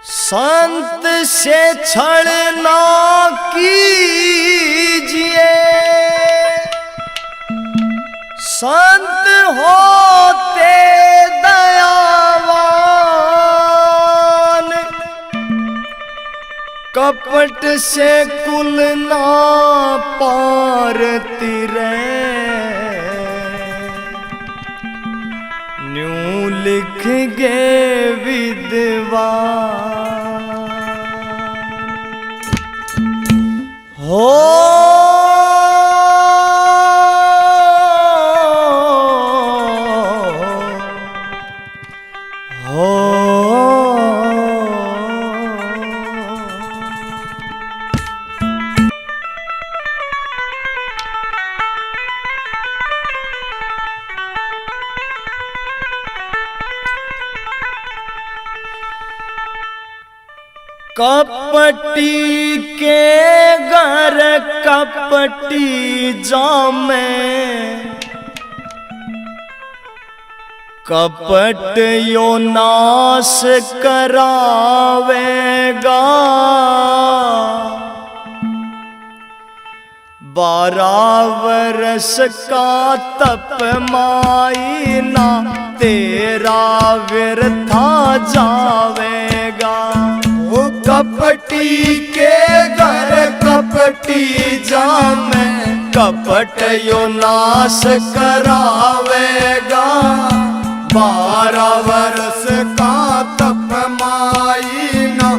संत से छल ना कीजिए, संत होते दयावान, कपट से कुल ना पारती रे, न्यू लिख गे विद्वान। हो कपटी के घर कपटी जामे, कपट यो नाश करावेगा। 12 वर्ष का तप मायना तेरा व्यर्था जावेगा। कपटी के घर कपटी जामे, कपट यो नाश करावेगा। 12 वर्ष का तप मायना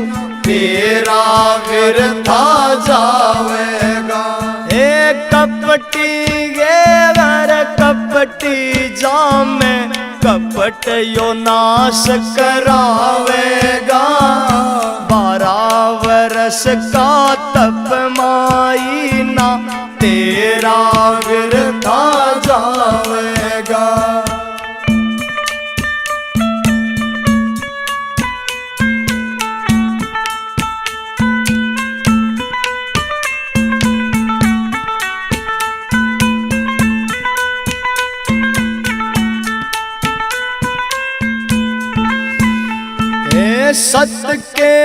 तेरा व्यर्था जावेगा। हे कपटी के घर कपटी जामे, कपट यो नाश करावेगा। 12 वर्ष का तप मायना तेरा व्यर्था जावेगा। सत के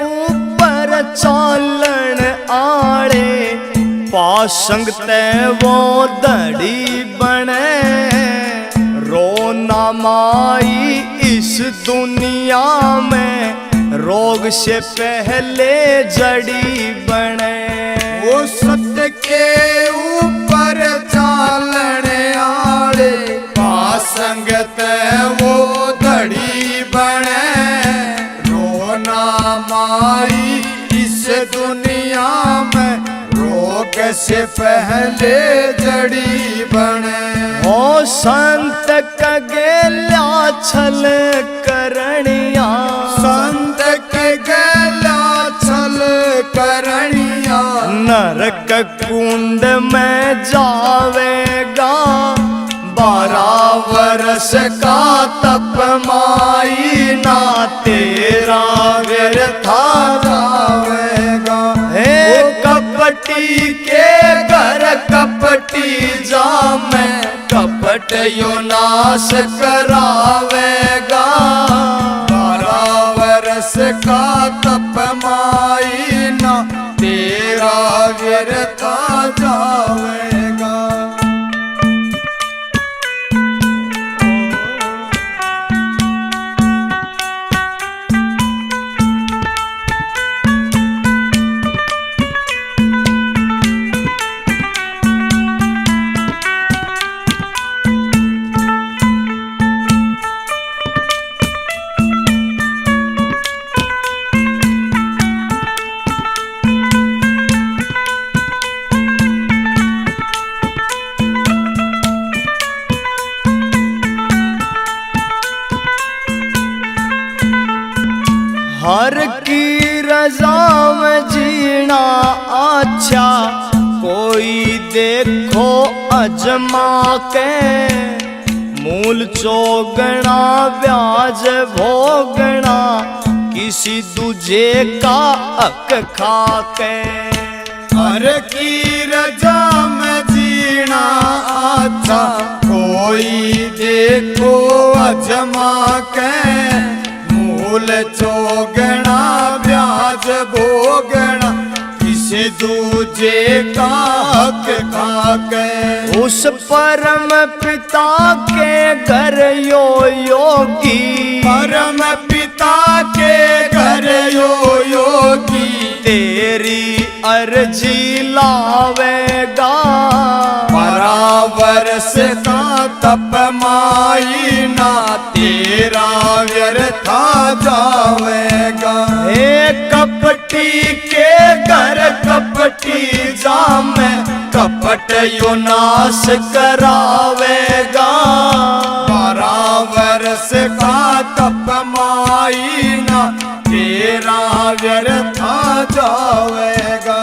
ऊपर चालन आड़े, पासंग ते वो दड़ी बने। रोना माई इस दुनिया में, रोग से पहले जड़ी बने। वो सत्य के ऊपर चालन आड़े, पासंग ते वो दड़ी बने। माई इस दुनिया में, रोग से पहले जड़ी बने। ओ संत कगेला छल करनिया, संत कगेला छल करनिया। नरक कुंड में जावेगा। 12 वर्ष का तप मायना तेरा व्यर्था जावेगा। हे कपटी के घर कपटी जामे, कपट यो नाश करावेगा। 12 वर्ष का तप मायना तेरा व्यर्था जावेगा। हर की रजा में जीना अच्छा, कोई देखो अजमा के। मूल चोगना ब्याज भोगना, किसी दूजे का हक खाके। हर की रजा में जीना अच्छा, कोई देखो अजमा के। मूल चोगना ब्याज भोगना किसी दूजे का हक खाके। उस परम पिता के घर यो योगी, परम पिता के घर यो योगी तेरी अर्जी लावेगा। बराबरस का तप माई ना तेरा व्यर्था जावेगा। हे कपटी के घर कपटी जामे, कपट यो नाश करावेगा। बराबरस का तप माई ना तेरा व्यर्था जावेगा।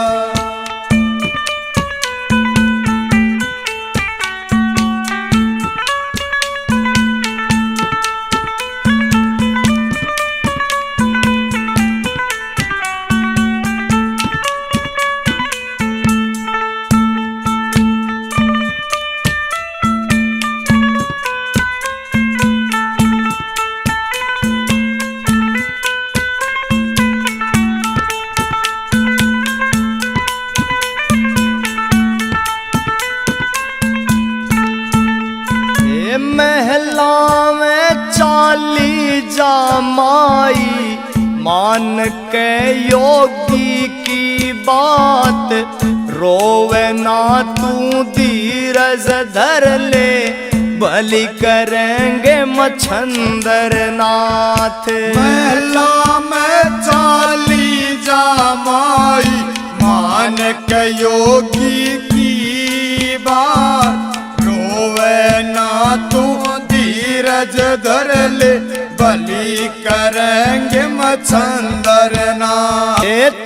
महला में चाली जामाई, मान के योगी की बात। रोवे ना तू धीरज धर ले, बलि करेंगे मच्छंदर नाथ। महला में चाली जामाई, मान के योगी की बात। रोवे ना तू धीरज धर ले, बलि करेंगे मच्छंदर नाथ।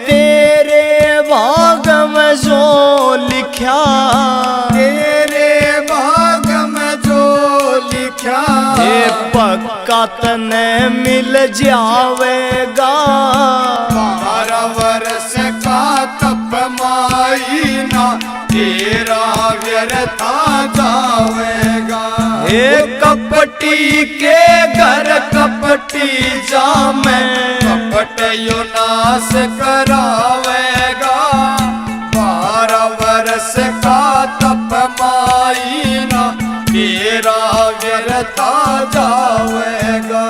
तेरे भाग में जो लिखा, तेरे भाग में जो लिखा ये पक्का तने मिल जावेगा। 12 वर्ष का तप माई ना तेरा व्यर्था जावेगा। हे कपटी के घर कपटी जामे, कपट यो नाश करावेगा। 12 वर्ष का तप माई ना तेरा व्यर्था जावेगा।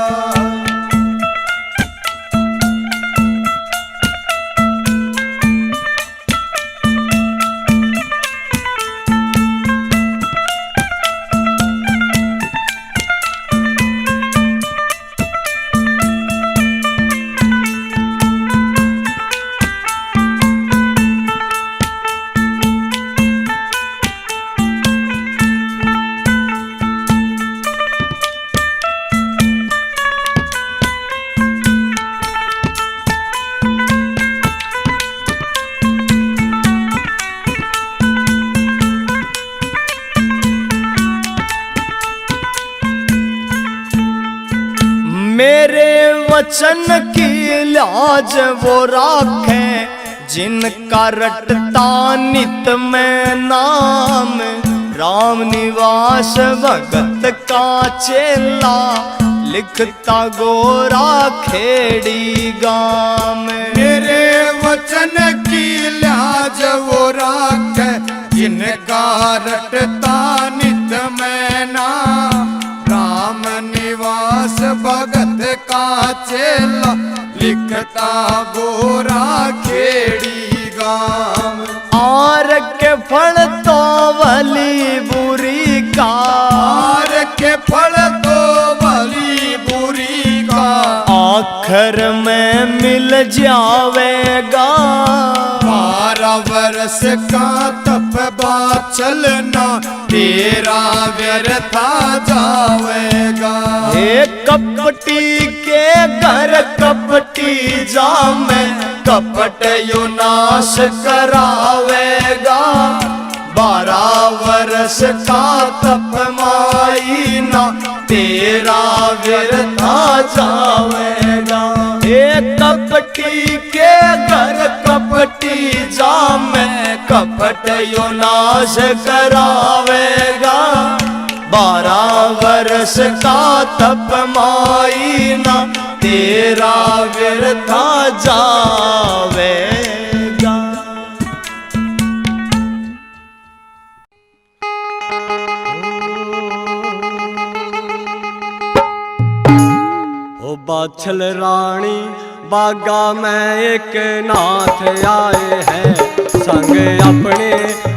मेरे वचन की लाज वो राखे, जिनका रटता नित में नाम। राम निवास भगत का चेला, लिखता गोरा खेड़ी गाम। मेरे वचन की लाज वो राखे, जिनका रटता नित में नाम। राम निवास भगत का चेला, लिखता गोरा खेड़ी गाम। आर के फल तो भली बुरी का, आर के फल तो भली बुरी का। आखिर में मिल जावेगा। 12 वर्ष का तप बा चलना तेरा व्यर्था जावेगा। हे कपटी के घर कपटी जामे, कपट यो नाश करावेगा। 12 वर्ष का तप माई ना तेरा व्यर्था जावेगा। हे कपटी के घर कपटी जामे, कपट यो नाश करावेगा। 12 वर्ष का तप माई ना तेरा व्यर्था जावेगा। ओ बाछल रानी बागा में एक नाथ आए हैं, संग अपने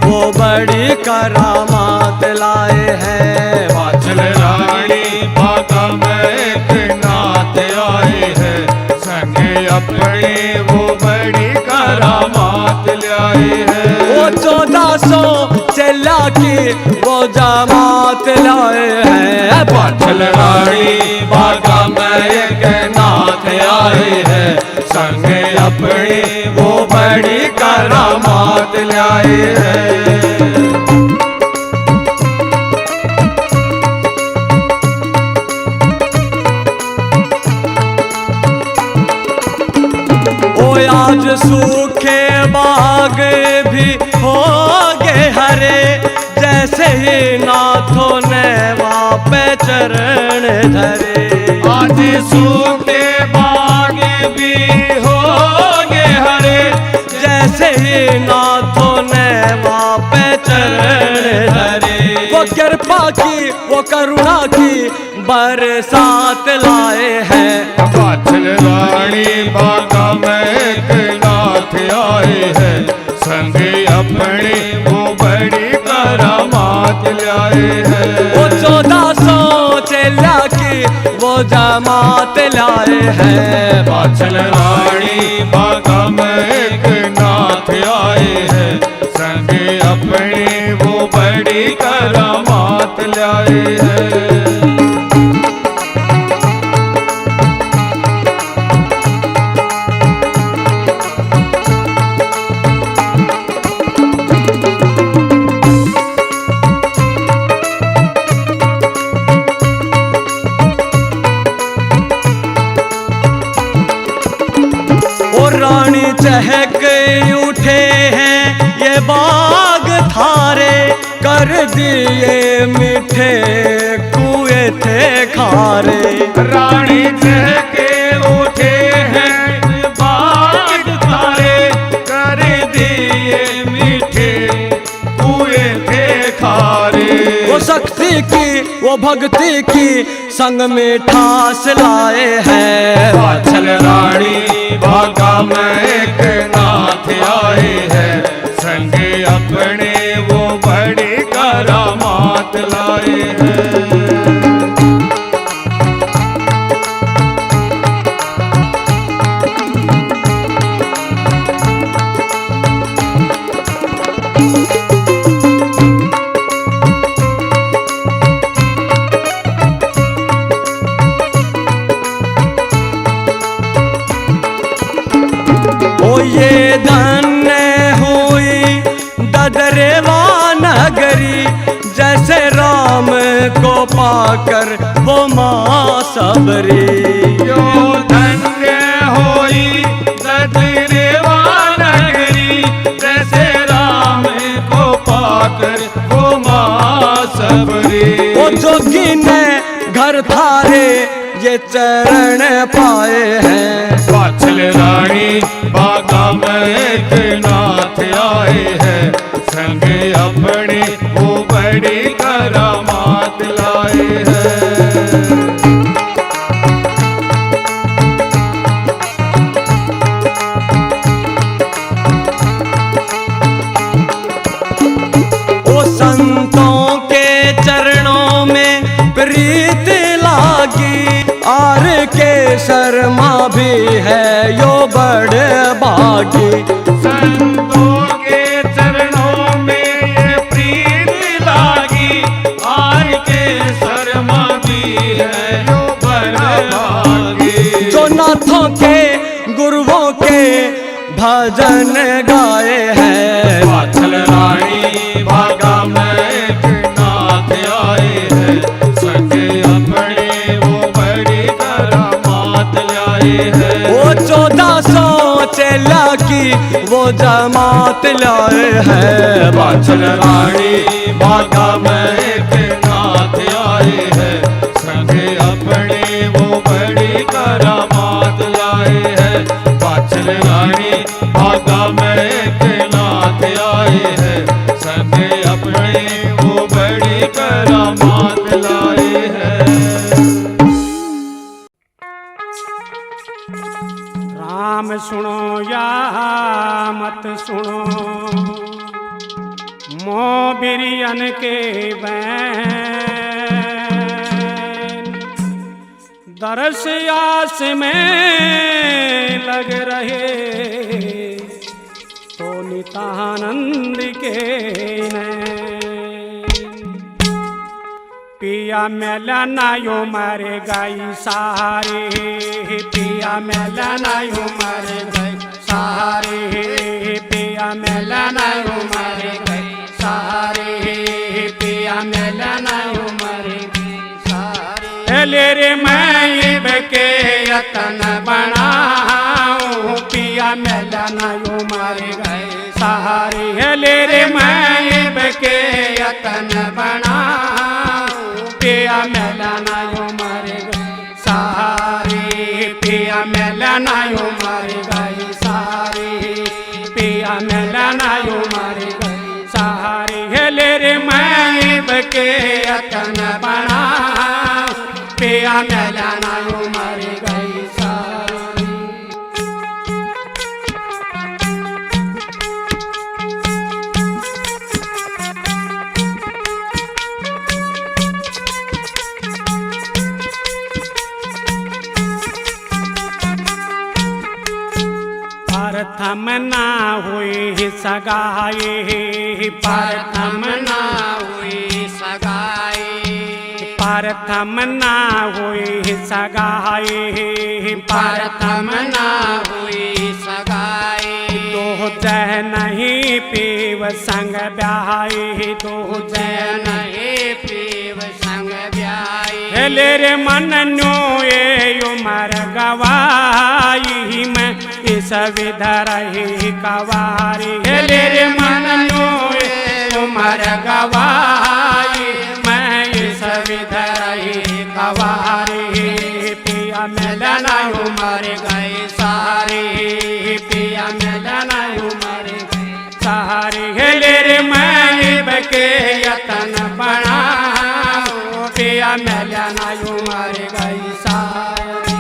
वो बड़ी करामात लाए हैं। बाछल रानी बागा में एक नाथ आए हैं, संग अपने वो बड़ी करामात लाए हैं। वो 1400 चेला की वो जमात लाए हैं। बाछल रानी बागा में एक नाथ आए हैं, संग अपने वो बड़ी करामात लाए हैं। आज सूखे बाग भी होंगे हरे, जैसे ही नाथों ने वहाँ पे चरण धरे। आज सूखे बाग भी होंगे हरे, जैसे ही नाथों ने वहाँ पे चरण धरे। वो कृपा की वो करुणा की बरसात लाए हैं। बाछल रानी बागा में एक नाथ आए हैं, संग अपने वो बड़ी करामात लाए हैं। वो 1400 चेला की वो जमात लाए हैं। बाछल रानी बागा में एक नाथ आए हैं, संग अपने वो बड़ी करामात लाए हैं। रानी चहक उठे हैं ये बाग थारे, कर दिए मीठे कुएं थे खारे। रानी चहक उठे हैं बाग थारे, कर दिए मीठे कुएं थे खारे। वो शक्ति की वो भक्ति की संग में ठास लाए हैं। बाछल रानी बागा में एक नाथ आए हैं, संग अपने वो बड़ी करामात लाए हैं। ये धन्य हुई ददरेवा नगरी, जैसे राम को पाकर वो माँ सबरी। यो धन्य हुई ददरेवा नगरी, जैसे राम को पाकर वो माँ सबरी। वो जोगी ने घर थारे ये चरण पाए हैं। बाछल रानी बागा में एक नाथ आए हैं, संग अपने वो बड़ी करामात लाए हैं। वो संतों के चरणों में प्रीत लागी, आर के शर्मा भी है यो बड़ भागी। संतों के चरणों में ये प्रीत लागी, आर के शर्मा भी है यो बड़ भागी। जो नाथों के गुरुओं के भजन गाए हैं। बाछल रानी बागा में एक नाथ आए हैं, संग अपने वो बड़ी करामात लाए हैं। वो 1400 चेला की वो जमात लाए हैं। बाछल रानी बागा में एक नाथ आए हैं, संग अपने वो बड़ी करामात राम सुनो या मत सुनो, मोह बिरियन के बैन, दरस आस में लग रहे तो नितानंद के नैन। पिया मेलनायो मारे गाई सारे, पिया मेलनायो मारे गाई सारे, पिया मेलनायो मारे गाई सारे, पिया मेलनायो मारे सारे। ले रे मैं बके यतन बनाऊं, पिया मेलनायो मारे गाई सारे। ले रे मैं बके यतन बनाऊं, पिया मेलनायो मारे गाई सारे, पिया मेलनायो मारे गाई सारे, पिया मेलनायो मारे गाई सारे। ले रे मैं बके यतन बनाऊं, पिया मेलनायो मारे गाई सारे। प्रथम ना हुई सगाई, प्रथम ना हुई सगाई, प्रथम ना हुई सगाई, प्रथम ना हुई सगाई। दो जह नहीं पीव संग ब्याई, दो जह नहीं पीव संग ब्याई। ले रे मन नो ये उमर गवाई, मैं इस विधर ही कवारी। ले रे मन नो ये उमर गवाई, मैं इस विधर ही कवारी। पिया मेलनायो मारे गाई सारे, पिया मेलनायो मारे गाई सारे। ले रे मैं बके यतन बनाऊं, पिया मेलनायो मारे गाई सारे।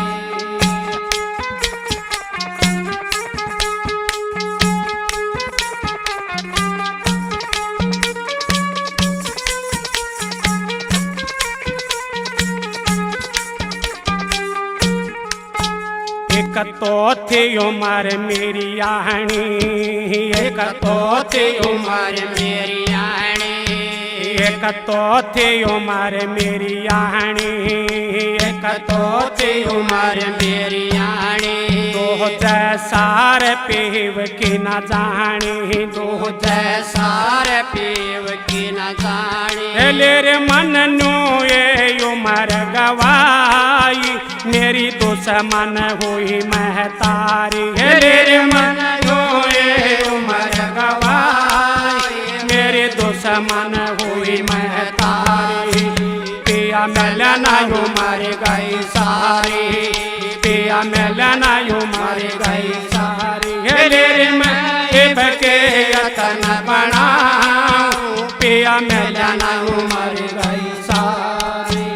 एक तो थी उमर मेरी यानी, एक तो थी उमर मेरी यानी, एक तो थी उमर मेरी यानी, एक तो थी उमर मेरी यानी। दो जैसार पीव की न जानी, दो जैसार पीव की न जानी। ले रे मन नो ये उमर गवाई, मेरी दुश्मन हुई महतारी। ले रे मन नो ये उमर गवाई, मेरी दुश्मन हुई महतारी। पिया मेलनायो मारे गाई सारी, पिया मेलनायो मारे गाई सारी। ले रे मैं बके यतन बनाऊं, पिया मेलनायो मारे गाई सारी।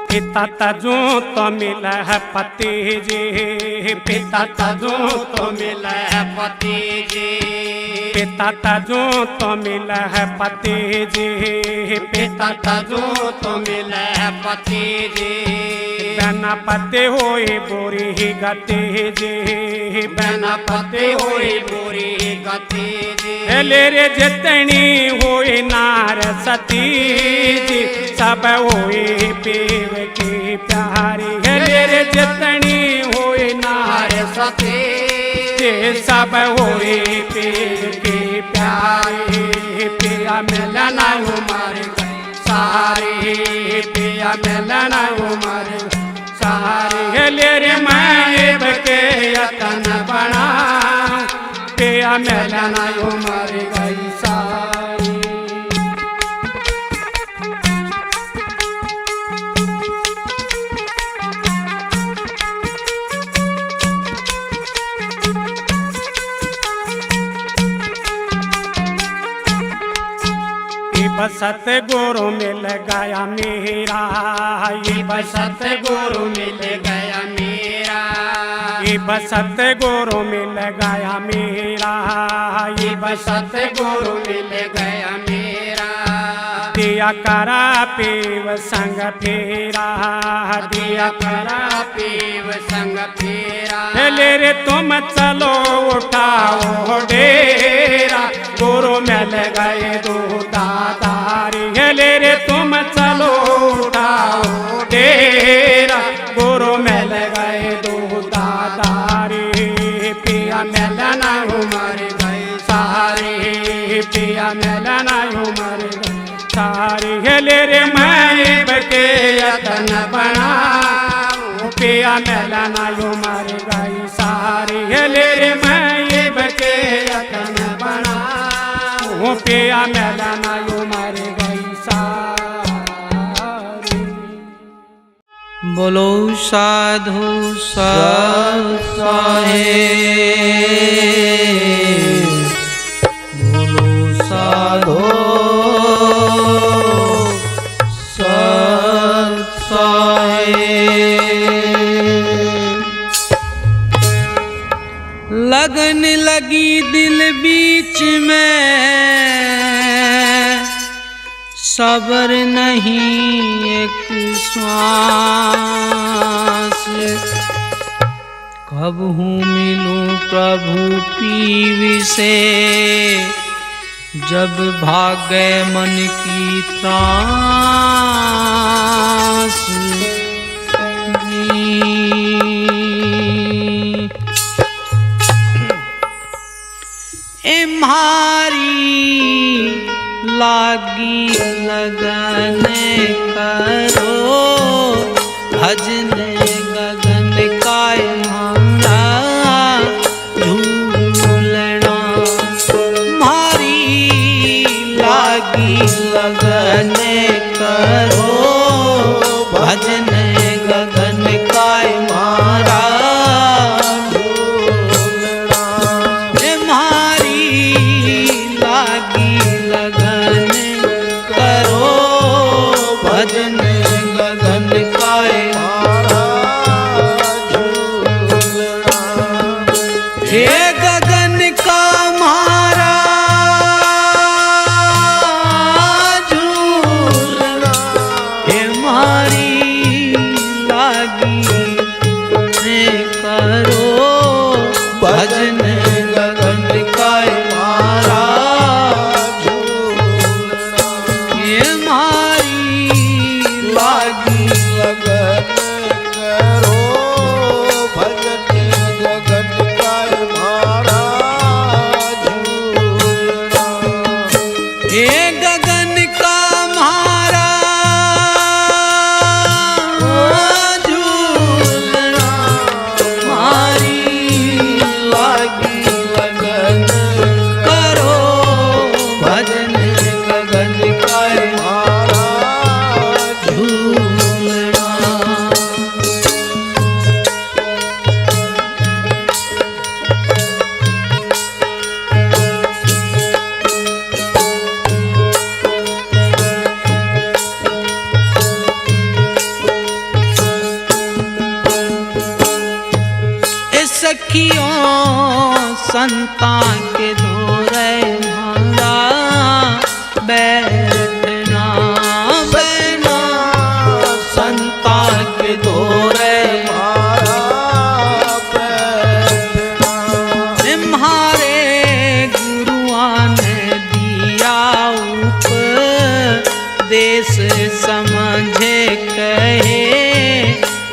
पिता तजू तो मिल है पति जी, पिता तजू तो मिल है पति जी, पिता तजू तो मिल है पति जी, पिता तजू तो मिल है पति जी। बिना पति हुई बुरी ही गति जी, बिना पति हुई बुरी गति जी। ले रे जितनी हुई नार सती जी, सब हुई पीव की प्यारी। ले रे जितनी हुई नार सती जी, सब हुई पीव की प्यारी। पिया मेलनायो मारे गाई सारी, पिया मेलनायो मारे सारी। ले रे मैं बके यतन बनाऊं, पिया मेलनायो मारे गाई सारी। सतगुरु मिल गया मेरा, ये सतगुरु मिल गया मेरा, ये सतगुरु मिल गया मेरा, ये सतगुरु मिल गया मेरा। दिया करा पीव संग फेरा, दिया करा पीव संग फेरा। ले रे तुम चलो उठाओ डेरा, गुरु मिल गए दो दातारी। ले रे तुम चलो उठाओ डेरा, गुरु मिल गए दो दातारी। पिया मिलना उमर गई सारी, पिया मिलना उमर गई सारी। ले रे मैं बके यतन बना, पिया मिलना उमर गई सारी। ले रे मैं बके यतन बना, पिया मिलना उमर गई सारी। बोलो साधु साहेब, बोलो साधु लगन लगी दिल बीच में, सबर नहीं एक श्वास। कब हूँ मिलूं प्रभु पीव से, जब भागे मन की त्रास। मारी लागी लगन करो, भजन गगन काय हमरा झूलना। मारी लागी लगन करो, भजन गगन काय मारा भजन गगन काय मारा झूलना। हे गगन का मारा झूलना, हे मारी लागी ने करो, भजन गगन काय मारा झूलना। हे मारी लागी लगन करो, भजन गगन काय मारा झूलना। हे गगन का मारा झूलना, मारी लागी लगन करो, भजन गगन काय मारा झूलना। सखियों संतां के धोरे भांगा, बैठना बैना संतां के धोरे मारा बैठना। तुम्हारे गुरुआं ने दिया उपदेश, समझे कहे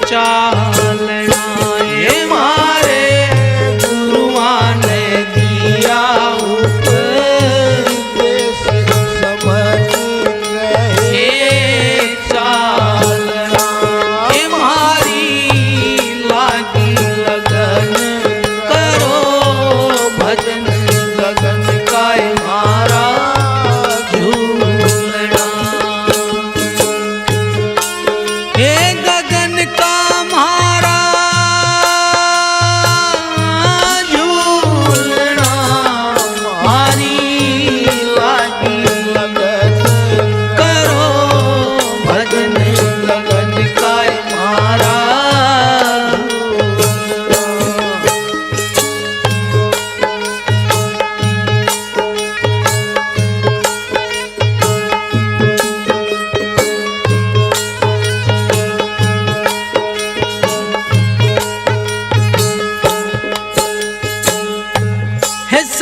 चालना। ये मारे गुरुआं ने दिया उपदेश, समझ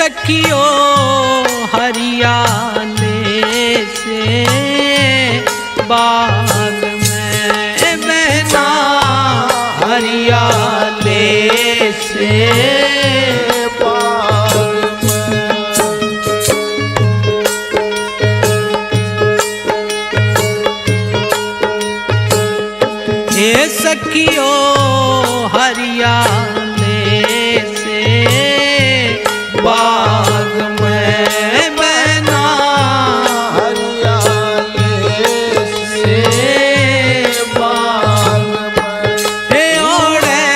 सखियो हरियाले से बाग में बहना, हरियाले से बाग में। हे सखियो हरियाले से बाग में बहना, हरियाले से बाग में। हे ओढ़े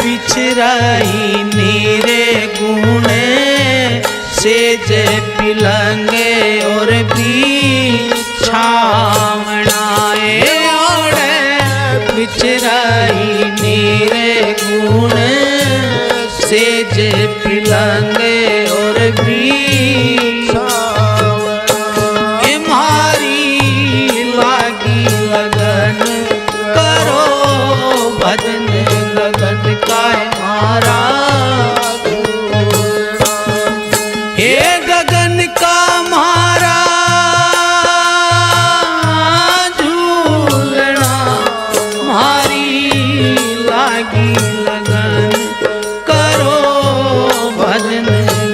बिछराई नीरे गुणे से जे पिलंगे और बिछावनाए, ओढ़े बिछराई नीरे गुणे से जे पिलंगे और बिछावनाए। मारी लागी लगन करो भजन लगन काय मारा, हे गगन का मारा झूलना, मारी लागी लगन करो भजन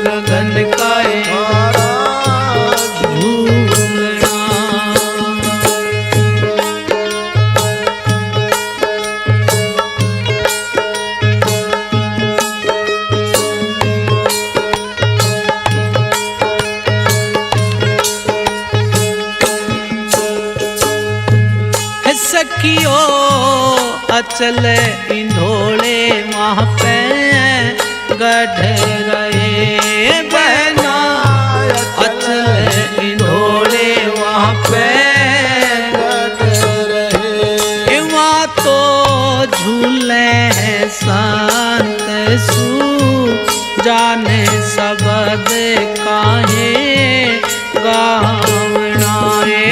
लगन काय मारा झूलना। सखियो अचल इंधोले वहाँ पे गढ़ रहे बहना, अचल इंधोले वहाँ पे गढ़ रहे। वहाँ तो झूले हैं संत सू जाने सबद काहे गावनाए,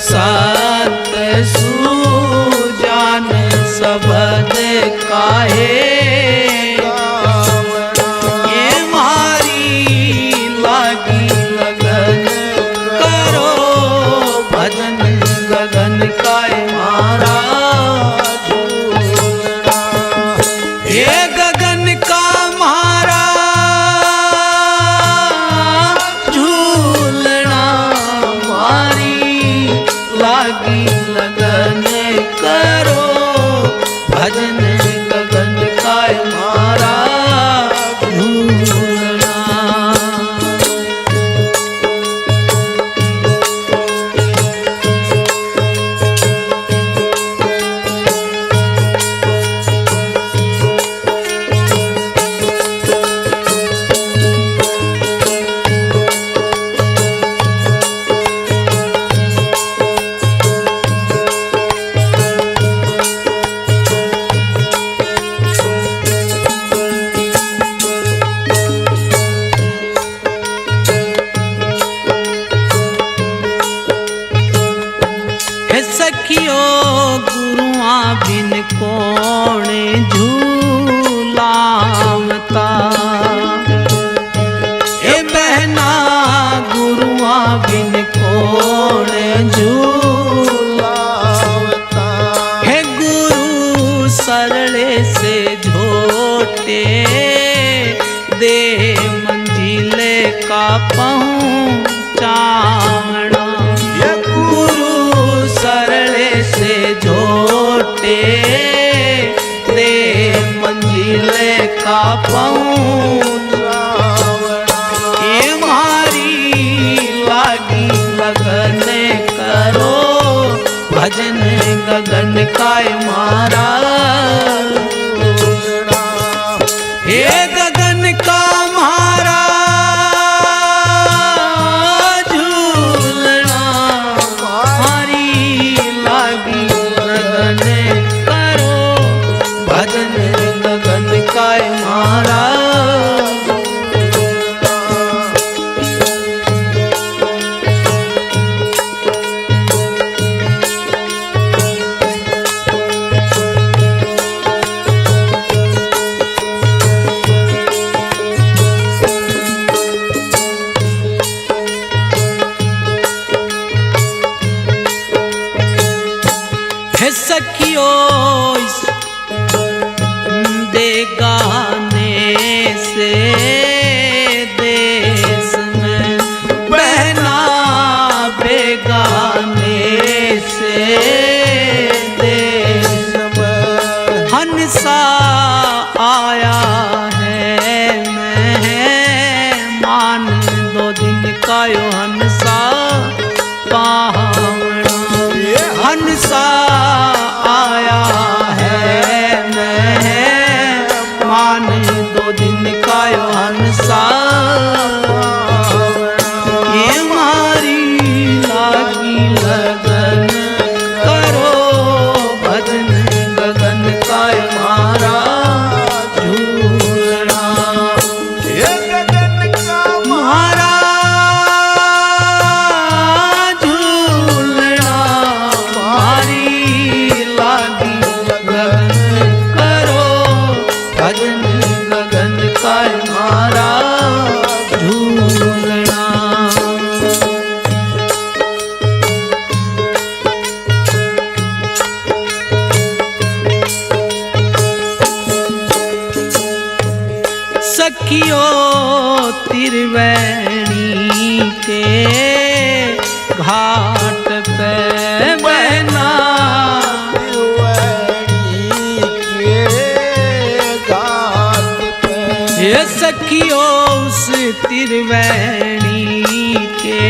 संत सुजान सबद काहे ये मारी लागी लगन करो भजन गगन काय मारा झूलना। ये गगन का मारा झूलना, मारी लागी लगन करो भजन गगन काय मारा झूलना। सखियो गुरुआ बिन कौन झूलावता, ए बहना गुरुआ बिन कौन झूलावता। हे गुरु सरले से झोटे दे मंजिले का पहुँचावना, सरले से झोटे दे मंजिले का पहुँचावना। ये मारी लागी लगन करो भजन गगन काय मारा झूलना। ये गगन का मारा भजन गगन काय मारा हंसा आया है मेहमान, 2 दिन का यो हंसा पावना। हंसा आया है मेहमान, 2 दिन का यो हंसा पावना। ये मारी लागी लगन करो भजन, गगन का मारा झूलना। ये गगन का मारा झूलना, मारी लागी लगन करो भजन, गगन का मारा झूलना। सखियो त्रिवेणी के घाट पे बहना, ये सखियो उस त्रिवेणी के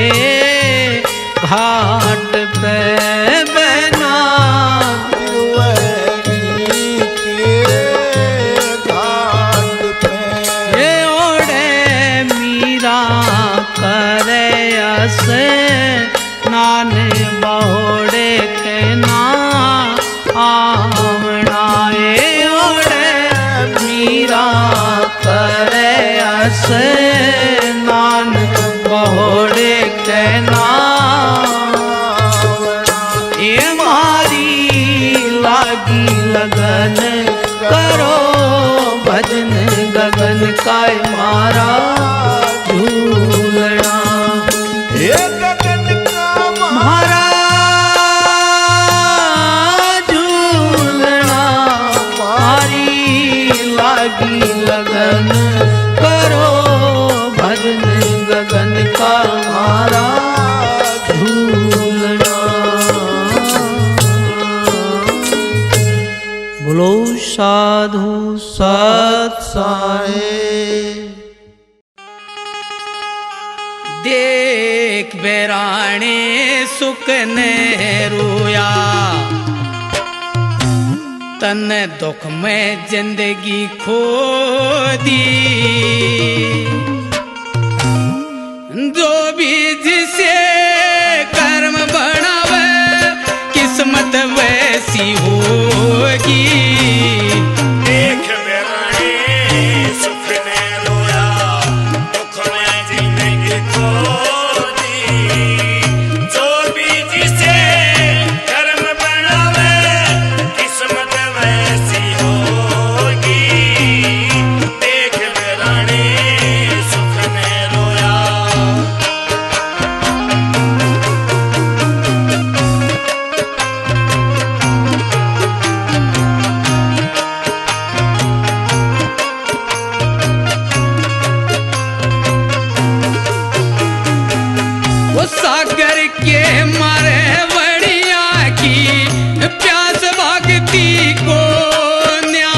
घाट पे बहना। ये ओढ़े मीरा करे असे नान बहोड़े के ना आवना। ये ओढ़े मीरा करे असे नान बहोड़े के ना आवना। ये मारी लागी लगन करो भजन, गगन का मारा झूलना। ये गगन का मारा झूलना, मारी लागी लगन करो भजन, गगन का मारा झूलना। बोलो साधु सत साई। देख बेराणे सुख ने रोया, तन दुख में जिंदगी खो दी। जो भी जिसे कर्म बढ़ावे किस्मत वैसी होगी। देख बेराने सुख ने रोया, दुख में जिंदगी खो दी। जो भी जिसे कर्म बनावे किस्मत वैसी होगी। देख बेराने सुख ने रोया। वो सागर के मारे बड़िया की प्यास भक्ति को न्या।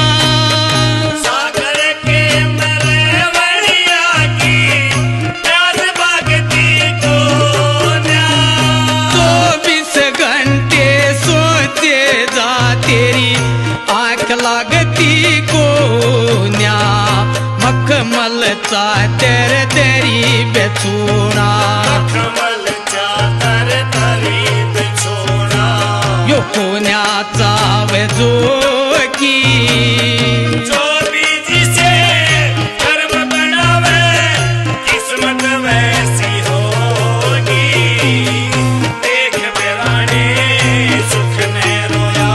सागर के मरे बड़िया की प्यास भक्ति को न्या। 24 घंटे सोचे जा तेरी आँख लागती को न्या। मखमल चा तेरे तेरी बेचूना, कमल चादर तरी बिछोना। यो कोण्याचा वेजो की। जो भी जिसे कर्म बनावे किस्मत वैसी होगी। देख बेराने सुख ने रोया।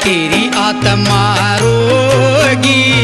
तेरी आत्मा रोगी